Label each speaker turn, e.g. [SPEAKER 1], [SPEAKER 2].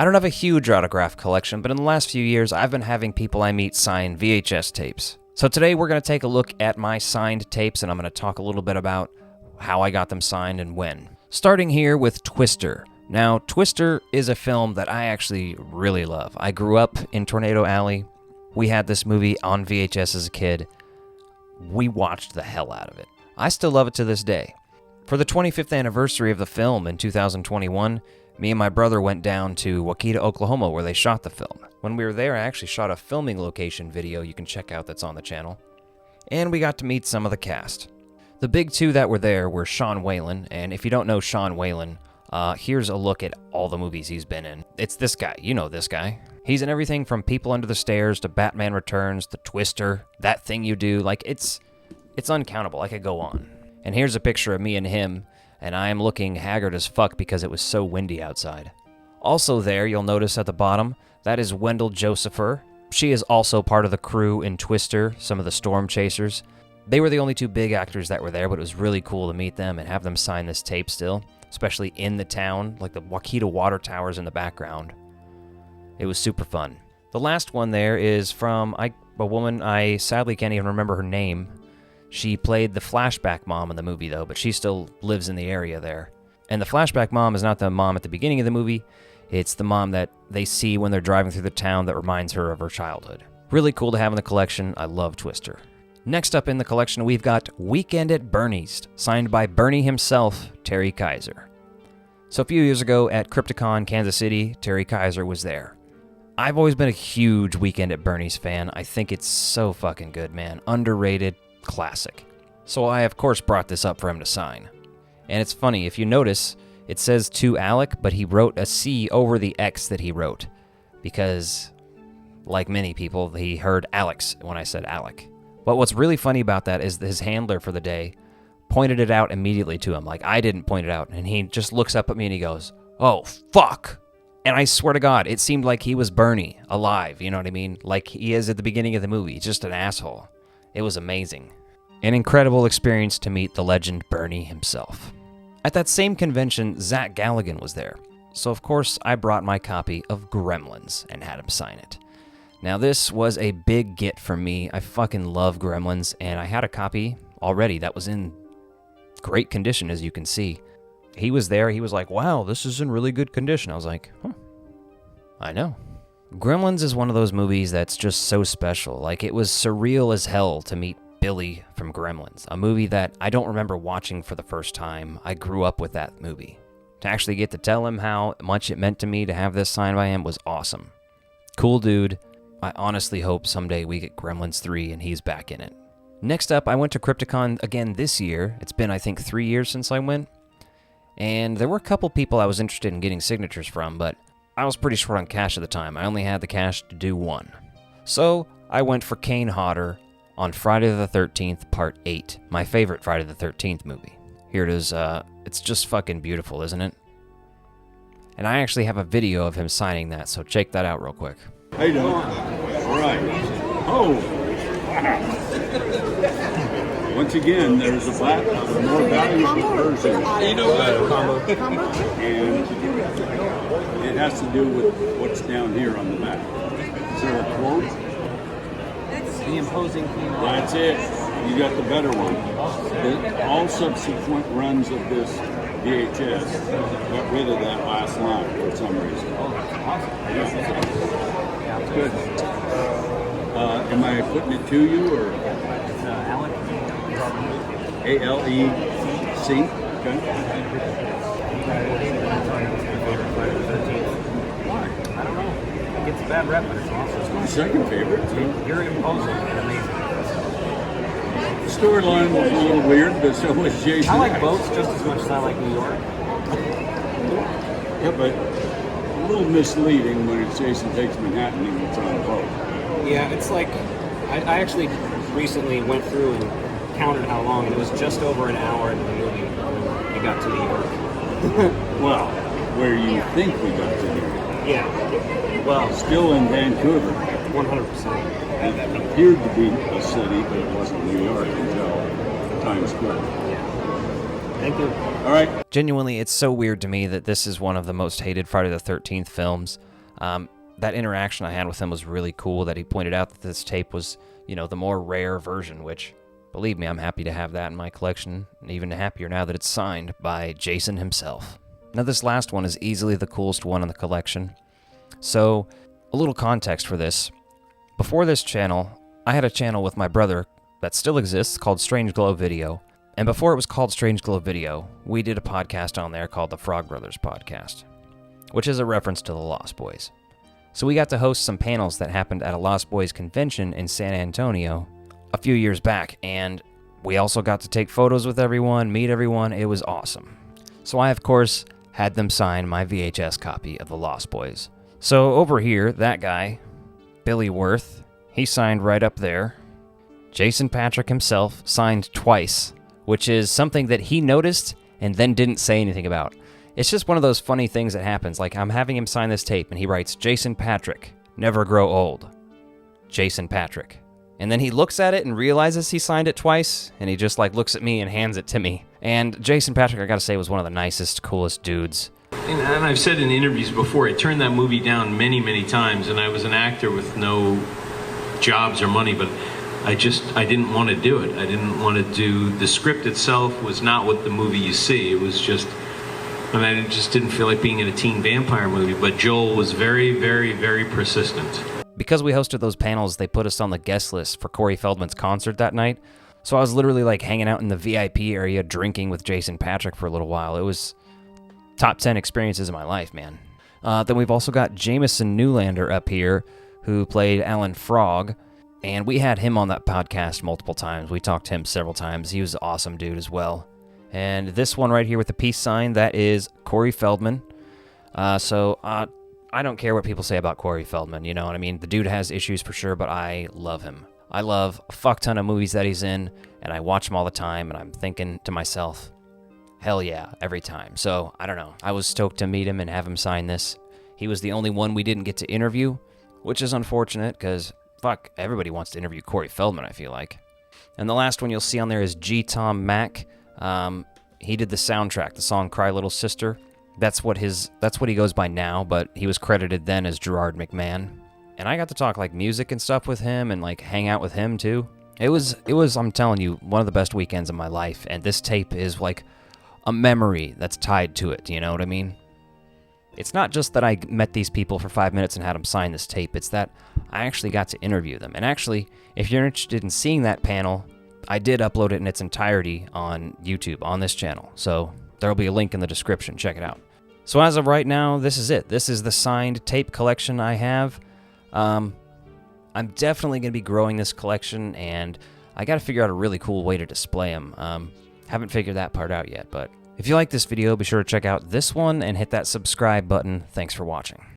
[SPEAKER 1] I don't have a huge autograph collection, but in the last few years, I've been having people I meet sign VHS tapes. So today we're going to take a look at my signed tapes, and I'm going to talk a little bit about how I got them signed and when. Starting here with Twister. Now, Twister is a film that I actually really love. I grew up in Tornado Alley. We had this movie on VHS as a kid. We watched the hell out of it. I still love it to this day. For the 25th anniversary of the film in 2021, me and my brother went down to Waukeeta, Oklahoma, where they shot the film. When we were there, I actually shot a filming location video you can check out that's on the channel. And we got to meet some of the cast. The big two that were there were Sean Whalen, and if you don't know Sean Whalen, here's a look at all the movies he's been in. It's this guy. You know this guy. He's in everything from People Under the Stairs to Batman Returns to Twister, That Thing You Do. Like, it's uncountable. I could go on. And here's a picture of me and him, and I am looking haggard as fuck because it was so windy outside. Also there, you'll notice at the bottom, that is Wendell Josepher. She is also part of the crew in Twister, some of the Storm Chasers. They were the only two big actors that were there, but it was really cool to meet them and have them sign this tape still, especially in the town, like the Waukeeta water towers in the background. It was super fun. The last one there is from a woman, I sadly can't even remember her name. She played the flashback mom in the movie, though, but she still lives in the area there. And the flashback mom is not the mom at the beginning of the movie. It's the mom that they see when they're driving through the town that reminds her of her childhood. Really cool to have in the collection. I love Twister. Next up in the collection, we've got Weekend at Bernie's, signed by Bernie himself, Terry Kaiser. So a few years ago at Crypticon, Kansas City, Terry Kaiser was there. I've always been a huge Weekend at Bernie's fan. I think it's so fucking good, man. Underrated. Classic. So I, of course, brought this up for him to sign. And it's funny, if you notice, it says to Alec, but he wrote a C over the X that he wrote. Because, like many people, he heard Alex when I said Alec. But what's really funny about that is his handler for the day pointed it out immediately to him. Like, I didn't point it out. And he just looks up at me and he goes, "Oh, fuck." And I swear to God, it seemed like he was Bernie, alive, you know what I mean? Like he is at the beginning of the movie, just an asshole. It was amazing. An incredible experience to meet the legend Bernie himself. At that same convention, Zach Galligan was there. So of course, I brought my copy of Gremlins and had him sign it. Now this was a big get for me. I fucking love Gremlins, and I had a copy already that was in great condition, as you can see. He was there, he was like, "Wow, this is in really good condition." I was like, huh, I know. Gremlins is one of those movies that's just so special. Like, it was surreal as hell to meet Billy from Gremlins, a movie that I don't remember watching for the first time. I grew up with that movie. To actually get to tell him how much it meant to me to have this signed by him was awesome. Cool dude. I honestly hope someday we get Gremlins 3 and he's back in it. Next up, I went to Crypticon again this year. It's been, I think, 3 years since I went. And there were a couple people I was interested in getting signatures from, but I was pretty short on cash at the time. I only had the cash to do one. So I went for Kane Hodder on Friday the 13th, Part 8. My favorite Friday the 13th movie. Here it is. It's just fucking beautiful, isn't it? And I actually have a video of him signing that, so check that out real quick.
[SPEAKER 2] How you doing? All right. Oh, wow. Once again, there's a more valuable version.
[SPEAKER 3] You know what?
[SPEAKER 2] And it has to do with what's down here on the back. Is there a quote?
[SPEAKER 3] The imposing thing.
[SPEAKER 2] That's it. You got the better one. All subsequent runs of this VHS got rid of that last line for some reason.
[SPEAKER 3] Yeah.
[SPEAKER 2] Good. Am I putting it to you or?
[SPEAKER 3] It's Alec.
[SPEAKER 2] A-L-E-C? Okay. Why?
[SPEAKER 3] I don't know. It gets a bad rep, but it's awesome.
[SPEAKER 2] It's my second favorite. So.
[SPEAKER 3] You're imposing and amazing.
[SPEAKER 2] The storyline was a little weird, but so was Jason.
[SPEAKER 3] I like
[SPEAKER 2] X.
[SPEAKER 3] boats just as much as I like New York.
[SPEAKER 2] Yeah, but a little misleading when it's Jason Takes Manhattan and it's on a boat.
[SPEAKER 3] Yeah, it's like I actually recently went through and counted how long, and it was just over an hour into the movie when we got to New York.
[SPEAKER 2] Well, where you think we got to New York.
[SPEAKER 3] Yeah. Well,
[SPEAKER 2] Still in Vancouver.
[SPEAKER 3] 100%.
[SPEAKER 2] It appeared to be a city, but it wasn't New York until Times Square.
[SPEAKER 3] Thank you.
[SPEAKER 2] All right.
[SPEAKER 1] Genuinely, it's so weird to me that this is one of the most hated Friday the 13th films. That interaction I had with him was really cool, that he pointed out that this tape was, you know, the more rare version, which, believe me, I'm happy to have that in my collection, and even happier now that it's signed by Jason himself. Now, this last one is easily the coolest one in the collection. So, a little context for this. Before this channel, I had a channel with my brother that still exists called Strange Glow Video. And before it was called Strange Glow Video, we did a podcast on there called the Frog Brothers Podcast, which is a reference to the Lost Boys. So we got to host some panels that happened at a Lost Boys convention in San Antonio a few years back, and we also got to take photos with everyone, meet everyone. It was awesome. So I, of course, had them sign my VHS copy of the Lost Boys. So over here, that guy, Billy Worth, he signed right up there. Jason Patrick himself signed twice, which is something that he noticed and then didn't say anything about. It's just one of those funny things that happens. Like, I'm having him sign this tape, and he writes, Jason Patrick, never grow old. Jason Patrick. And then he looks at it and realizes he signed it twice, and he just, like, looks at me and hands it to me. And Jason Patrick, I gotta say, was one of the nicest, coolest dudes.
[SPEAKER 4] And I've said in interviews before, I turned that movie down many, many times, and I was an actor with no jobs or money, but I didn't want to do it. I didn't want to do, the script itself was not what the movie you see. It was just, and I just didn't feel like being in a teen vampire movie, but Joel was very, very, very persistent.
[SPEAKER 1] Because we hosted those panels, they put us on the guest list for Corey Feldman's concert that night. So I was literally like hanging out in the VIP area drinking with Jason Patrick for a little while. It was top 10 experiences of my life, man. Then we've also got Jameson Newlander up here, who played Alan Frog, and we had him on that podcast multiple times. We talked to him several times. He was an awesome dude as well. And this one right here with the peace sign, that is Corey Feldman. I don't care what people say about Corey Feldman, you know what I mean? The dude has issues for sure, but I love him. I love a fuck ton of movies that he's in, and I watch them all the time, and I'm thinking to myself, hell yeah, every time. So, I don't know. I was stoked to meet him and have him sign this. He was the only one we didn't get to interview, which is unfortunate, because, fuck, everybody wants to interview Corey Feldman, I feel like. And the last one you'll see on there is G. Tom Mack. He did the soundtrack, the song Cry Little Sister. That's what he goes by now, but he was credited then as Gerard McMahon. And I got to talk like music and stuff with him and like hang out with him too. It was, I'm telling you, one of the best weekends of my life, and this tape is like a memory that's tied to it, you know what I mean? It's not just that I met these people for 5 minutes and had them sign this tape, it's that I actually got to interview them. And actually, if you're interested in seeing that panel, I did upload it in its entirety on YouTube, on this channel. So there'll be a link in the description, check it out. So as of right now, this is it. This is the signed tape collection I have. I'm definitely going to be growing this collection, and I got to figure out a really cool way to display them. Haven't figured that part out yet, but if you like this video, be sure to check out this one and hit that subscribe button. Thanks for watching.